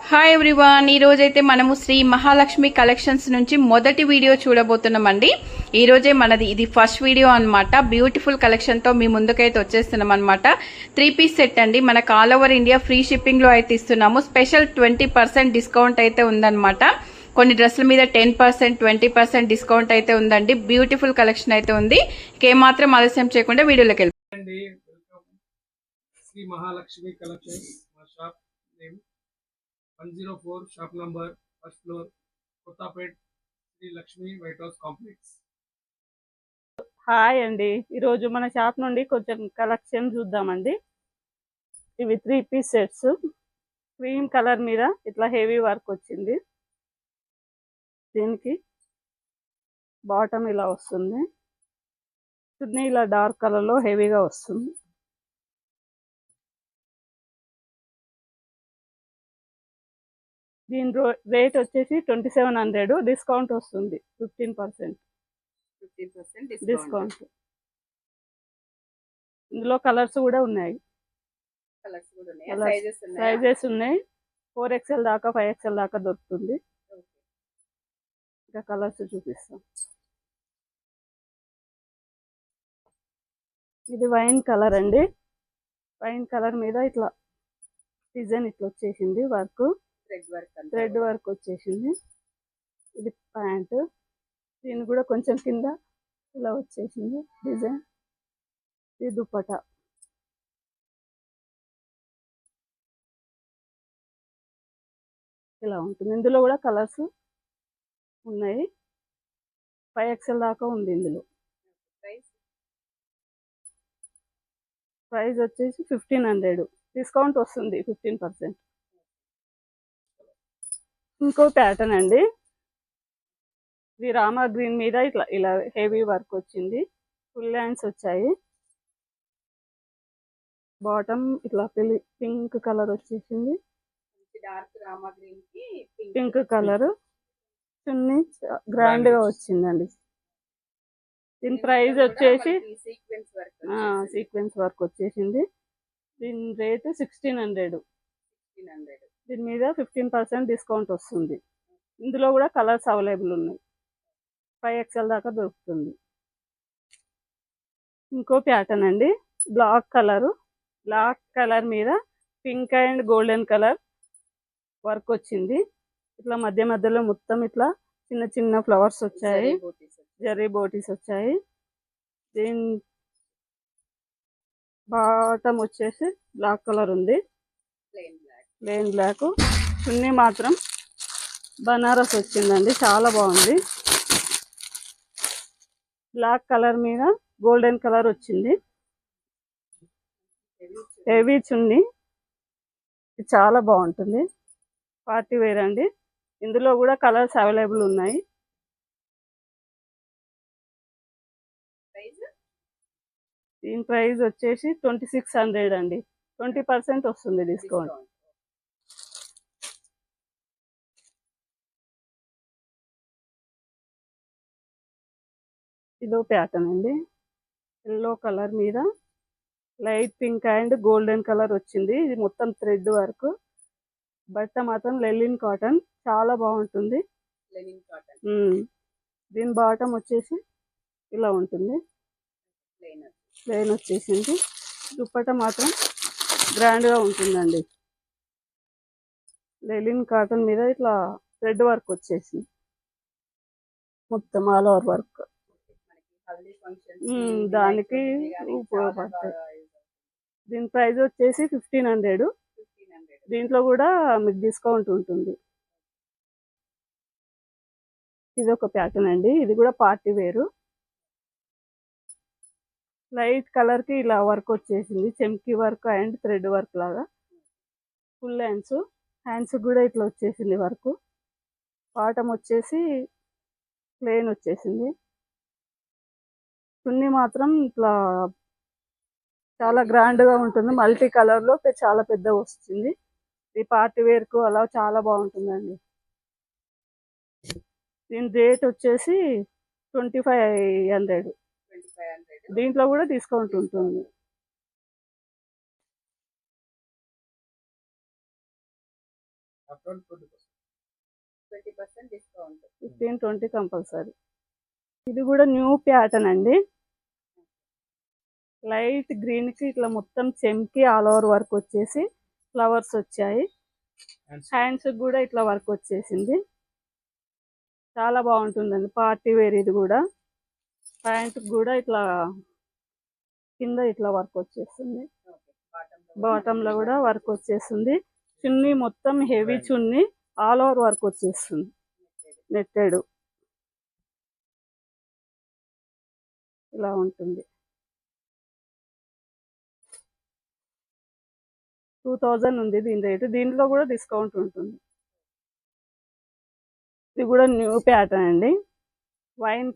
Hi everyone, ఈ రోజైతే మనము శ్రీ మహాలక్ష్మి కలెక్షన్స్ నుంచి మొదటి వీడియో చూడబోతున్నామండి. ఈ రోజే మనది ఇది ఫస్ట్ వీడియో అన్నమాట. బ్యూటిఫుల్ కలెక్షన్ తో మీ ముందుకైతే వచ్చేస్తున్నాం అన్నమాట. 3 పీస్ సెట్ అండి. మనకు all over India free shipping లో అయితే ఇస్తున్నాము. స్పెషల్ 20% డిస్కౌంట్ అయితే ఉందన్నమాట. కొన్ని డ్రెస్సుల మీద 10%, 20% డిస్కౌంట్ అయితే ఉందండి. బ్యూటిఫుల్ కలెక్షన్ అయితే ఉంది. ఏమాత్రం ఆలస్యం చేయకుండా వీడియోలోకి వెళ్ళండి. శ్రీ మహాలక్ష్మి కలెక్షన్స్. మా shop name 104, shop number, first floor, Kothapet, Shri Lakshmi white house complex. Hi అండి, ఈరోజు మన షాప్ నుండి కొంచెం కలెక్షన్ చూద్దామండి. ఇవి 3 పీస్ సెట్స్. క్రీమ్ కలర్ మీద ఇట్లా హెవీ వర్క్ వచ్చింది. దీనికి బాటమ్ ఇలా వస్తుంది, చున్నీ ఇలా డార్క్ కలర్లో హెవీగా వస్తుంది. దీని రేట్ వచ్చేసి 2700. డిస్కౌంట్ వస్తుంది 15% డిస్కౌంట్. ఇందులో కలర్స్ కూడా ఉన్నాయి. సైజెస్ ఉన్నాయి. 4XL దాకా 5XL దాకా దొరుకుతుంది. ఇంకా కలర్స్ చూపిస్తాం. ఇది వైన్ కలర్ అండి. వైన్ కలర్ మీద ఇట్లా డిజైన్ ఇట్లా వచ్చేసింది. థ్రెడ్ వర్క్ వచ్చేసింది. ఇది ప్యాంట్. దీన్ని కూడా కొంచెం కింద ఇలా వచ్చేసింది డిజైన్. ఇది దుపట్టా. ఇలా ఉంటుంది. ఇందులో కూడా కలర్స్ ఉన్నాయి. 5XL దాకా ఉంది. ఇందులో ప్రైస్ వచ్చేసి 1500. డిస్కౌంట్ వస్తుంది 15%. ఇంకో ప్యాటర్న్ అండి. ఇది రామా గ్రీన్ మీద ఇట్లా ఇలా హెవీ వర్క్ వచ్చింది. ఫుల్ హ్యాండ్స్ వచ్చాయి. బాటమ్ ఇట్లా పింక్ కలర్ వచ్చేసింది. పింక్ కలర్ చున్నీ గ్రాండ్ గా వచ్చిందండి. దీని ప్రైస్ వచ్చేసి సీక్వెన్స్ వర్క్ వచ్చేసింది. దీని రేటు 1600. దీని మీద 15% డిస్కౌంట్ వస్తుంది. ఇందులో కూడా కలర్స్ అవైలబుల్ ఉన్నాయి. 5XL దాకా దొరుకుతుంది. ఇంకో ప్యాటర్న్ అండి. బ్లాక్ కలర్ మీద pink and golden colour work వచ్చింది. ఇట్లా మధ్య మధ్యలో మొత్తం ఇట్లా చిన్న చిన్న ఫ్లవర్స్ వచ్చాయి. జరీ బోటీస్ వచ్చాయి. దీని బాటమ్ వచ్చేసి బ్లాక్ కలర్ ఉంది. Plain black. చున్నీ మాత్రం బనారస్ వచ్చిందండి. చాలా బాగుంది. బ్లాక్ కలర్ మీద గోల్డెన్ కలర్ వచ్చింది. హెవీ చున్నీ. చాలా బాగుంటుంది. పార్టీ వేర్ అండి. ఇందులో కూడా కలర్స్ అవైలబుల్ ఉన్నాయి. దీని ప్రైస్ వచ్చేసి 2600 అండి. 20% వస్తుంది డిస్కౌంట్. ఇదో ప్యాటర్న్ అండి. ఎల్లో కలర్ మీద light pink and golden colour వచ్చింది. ఇది మొత్తం థ్రెడ్ వర్క్. బట్ట మాత్రం లెనిన్ కాటన్. చాలా బాగుంటుంది. దీని బాటమ్ వచ్చేసి ఇలా ఉంటుంది. ప్లెయిన్ వచ్చేసింది. దుపట్టా మాత్రం గ్రాండ్ గా ఉంటుందండి. లెనిన్ కాటన్ మీద ఇట్లా థ్రెడ్ వర్క్ వచ్చేసింది. మొత్తం ఆల్ ఓవర్ వర్క్. దానికి ఉపయోగపడతాయి. దీని ప్రైస్ వచ్చేసి 1500. దీంట్లో కూడా మీకు డిస్కౌంట్ ఉంటుంది. ఇది ఒక ప్యాటర్న్ అండి. ఇది కూడా పార్టీ వేరు. లైట్ కలర్ కి ఇలా వర్క్ వచ్చేసింది. చెమ్కీ వర్క్ అండ్ థ్రెడ్ వర్క్ లాగా. ఫుల్ హ్యాండ్స్ కూడా ఇట్లా వచ్చేసింది వర్క్. బాటమ్ వచ్చేసి ప్లెయిన్ వచ్చేసింది. చున్నీ మాత్రం ఇట్లా చాలా గ్రాండ్ గా ఉంటుంది. మల్టీ కలర్ లో చాలా పెద్ద వస్తుంది. ఈ పార్టీ వేర్ కు అలా చాలా బాగుంటుందండి. దీని రేట్ వచ్చేసి 2500. దీంట్లో కూడా డిస్కౌంట్ ఉంటుంది. ఆఫ్టర్ 20%. 20% డిస్కౌంట్. 15-20 కంపల్సరీ. ఇది కూడా న్యూ ప్యాటర్న్ అండి. లైట్ గ్రీన్ కి ఇట్లా మొత్తం చెంకి ఆల్ ఓవర్ వర్క్ వచ్చేసి ఫ్లవర్స్ వచ్చాయి. హ్యాండ్స్ కూడా ఇట్లా వర్క్ వచ్చేసింది. చాలా బాగుంటుందండి, పార్టీ వేర్. ఇది కూడా ప్యాంట్ కూడా ఇట్లా కింద ఇట్లా వర్క్ వచ్చేస్తుంది, బాటమ్ లో కూడా వర్క్ వచ్చేస్తుంది. చున్నీ మొత్తం హెవీ చున్నీ, ఆల్ ఓవర్ వర్క్ వచ్చేస్తుంది, నెట్టెడ్. ఇలా ఉంటుంది. 2000 ఉంది దీని రేటు. దీంట్లో కూడా డిస్కౌంట్ ఉంటుంది. ఇది కూడా న్యూ ప్యాటర్న్ అండి. వైన్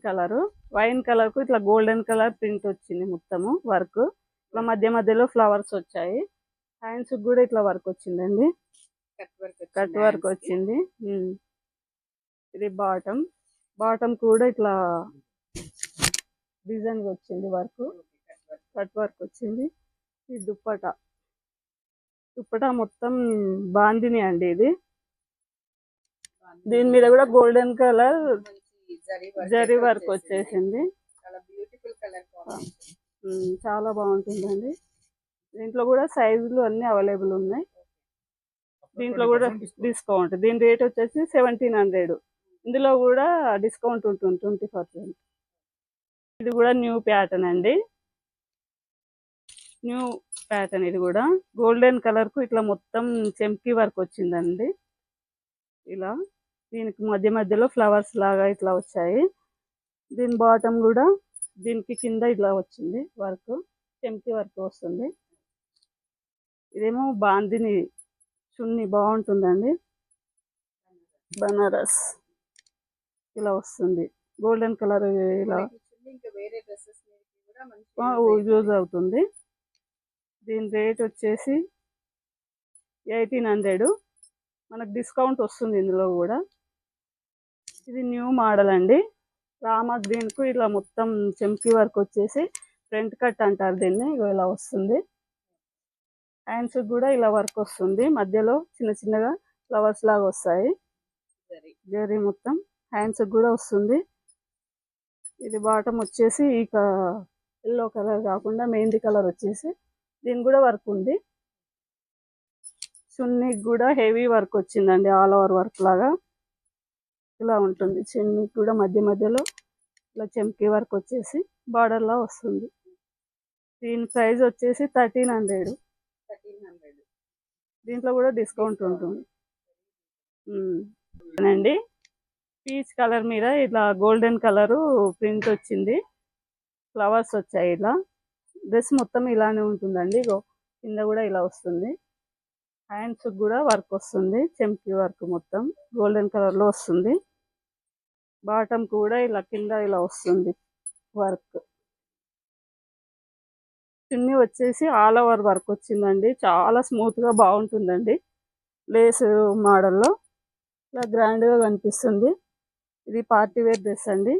కలర్ కు ఇట్లా గోల్డెన్ కలర్ ప్రింట్ వచ్చింది మొత్తము వర్క్. ఇట్లా మధ్య మధ్యలో ఫ్లవర్స్ వచ్చాయి. హ్యాండ్స్ కూడా ఇట్లా వర్క్ వచ్చిందండి, కట్ వర్క్ వచ్చింది. ఇది బాటమ్ కూడా ఇట్లా డిజైన్ వచ్చింది, వర్క్ కట్ వర్క్ వచ్చింది. ఇది దుప్పటా మొత్తం బాందిని అండి. ఇది దీని మీద కూడా గోల్డెన్ కలర్ జరీ వర్క్ వచ్చేసింది. చాలా బాగుంటుందండి. దీంట్లో కూడా సైజులు అన్ని అవైలబుల్ ఉన్నాయి. దీంట్లో కూడా డిస్కౌంట్. దీని రేట్ వచ్చేసి 1700. ఇందులో కూడా డిస్కౌంట్ ఉంటుంది 20%. ఇది కూడా న్యూ ప్యాటర్న్ అండి. ఇది కూడా గోల్డెన్ కలర్ కు ఇట్లా మొత్తం చెంకీ వర్క్ వచ్చిందండి. ఇలా దీనికి మధ్య మధ్యలో ఫ్లవర్స్ లాగా ఇట్లా వచ్చాయి. దీని బాటమ్ కూడా దీనికి కింద ఇట్లా వచ్చింది వర్క్, చెంకీ వర్క్ వస్తుంది. ఇదేమో బాందిని చున్నీ, బాగుంటుందండి. బనారస్ ఇలా వస్తుంది, గోల్డెన్ కలర్. ఇలా యూజ్ అవుతుంది. దీని రేట్ వచ్చేసి 1800. మనకు డిస్కౌంట్ వస్తుంది ఇందులో కూడా. ఇది న్యూ మోడల్ అండి. రామా గ్రీన్ కు ఇలా మొత్తం చెంకీ వర్క్ వచ్చేసి ఫ్రంట్ కట్ అంటారు దీన్ని. ఇలా వస్తుంది. హ్యాండ్స్ కూడా ఇలా వర్క్ వస్తుంది, మధ్యలో చిన్న చిన్నగా ఫ్లవర్స్ లాగా వస్తాయి. జరీ మొత్తం హ్యాండ్స్ కూడా వస్తుంది. ఇది బాటమ్ వచ్చేసి ఇక ఎల్లో కలర్ కాకుండా మెహందీ కలర్ వచ్చేసి దీని కూడా వర్క్ ఉంది. చున్నీకి కూడా హెవీ వర్క్ వచ్చిందండి, ఆల్ ఓవర్ వర్క్ లాగా ఇలా ఉంటుంది. చున్నీకి కూడా మధ్య మధ్యలో ఇలా చెంకీ వర్క్ వచ్చేసి బార్డర్ లా వస్తుంది. దీని ప్రైస్ వచ్చేసి 1300. దీంట్లో కూడా డిస్కౌంట్ ఉంటుంది అండి. పీచ్ కలర్ మీద ఇట్లా గోల్డెన్ కలరు ప్రింట్ వచ్చింది, ఫ్లవర్స్ వచ్చాయి. ఇలా డ్రెస్ మొత్తం ఇలానే ఉంటుందండి. కింద కూడా ఇలా వస్తుంది. హ్యాండ్స్ కూడా వర్క్ వస్తుంది, చెంకీ వర్క్ మొత్తం గోల్డెన్ కలర్ లో వస్తుంది. బాటమ్ కూడా ఇలా కింద ఇలా వస్తుంది వర్క్. చున్నీ వచ్చేసి ఆల్ ఓవర్ వర్క్ వచ్చిందండి. చాలా స్మూత్ గా బాగుంటుందండి. లేస్ మోడల్లో ఇలా గ్రాండ్ గా కనిపిస్తుంది. ఇది పార్టీ వేర్ డ్రెస్ అండి,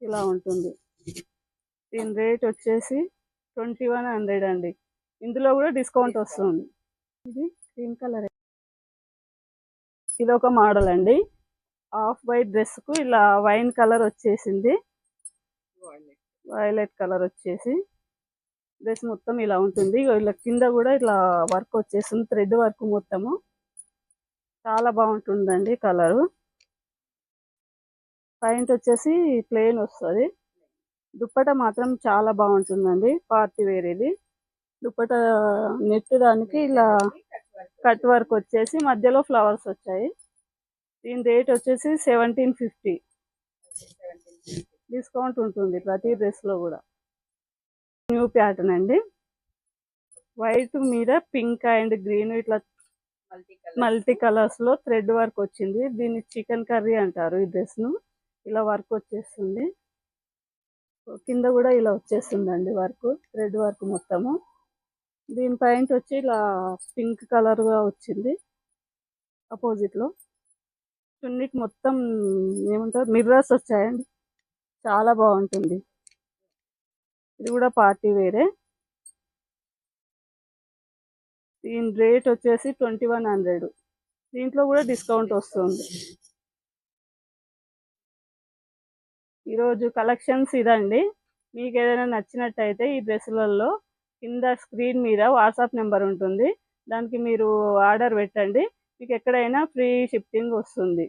ఇలా ఉంటుంది. దీని రేట్ వచ్చేసి 2100 అండి. ఇందులో కూడా డిస్కౌంట్ వస్తుంది. ఇది క్రీమ్ కలర్. ఇది ఒక మోడల్ అండి. ఆఫ్ వైట్ డ్రెస్ కు ఇలా వైన్ కలర్ వచ్చేసింది, వైలెట్ కలర్ వచ్చేసి డ్రెస్ మొత్తం ఇలా ఉంటుంది. ఇలా కింద కూడా ఇట్లా వర్క్ వచ్చేసింది, థ్రెడ్ వర్క్ మొత్తము. చాలా బాగుంటుందండి కలరు. ప్యాంట్ వచ్చేసి ప్లెయిన్ వస్తుంది. దుప్పట మాత్రం చాలా బాగుంటుందండి, పార్టీ వేర్. ఇది దుప్పట నెట్ దానికి ఇలా కట్ వర్క్ వచ్చేసి మధ్యలో ఫ్లవర్స్ వచ్చాయి. దీని రేట్ వచ్చేసి 1750. డిస్కౌంట్ ఉంటుంది ప్రతి డ్రెస్ లో కూడా. న్యూ ప్యాటర్న్ అండి. వైట్ మీద పింక్ అండ్ గ్రీన్ ఇట్లా మల్టీ కలర్స్ లో థ్రెడ్ వర్క్ వచ్చింది. దీన్ని చికెన్ కర్రీ అంటారు. ఈ డ్రెస్ ను ఇలా వర్క్ వచ్చేస్తుంది. కింద కూడా ఇలా వచ్చేస్తుందండి వర్క్, థ్రెడ్ వర్క్ మొత్తము. దీని ప్యాంట్ వచ్చి ఇలా పింక్ కలర్ గా వచ్చింది అపోజిట్ లో. చున్నీకి మొత్తం ఏమంటారు మిర్రర్స్ వచ్చాయండి, చాలా బాగుంటుంది. ఇది కూడా పార్టీ వేరే. దీని రేట్ వచ్చేసి 2100. దీంట్లో కూడా డిస్కౌంట్ వస్తుంది. ఈరోజు కలెక్షన్స్ ఇదండి. మీకు ఏదైనా నచ్చినట్టయితే ఈ డ్రెస్సులలో కింద స్క్రీన్ మీద వాట్సాప్ నెంబర్ ఉంటుంది, దానికి మీరు ఆర్డర్ పెట్టండి, మీకు ఎక్కడైనా ఫ్రీ షిప్పింగ్ వస్తుంది.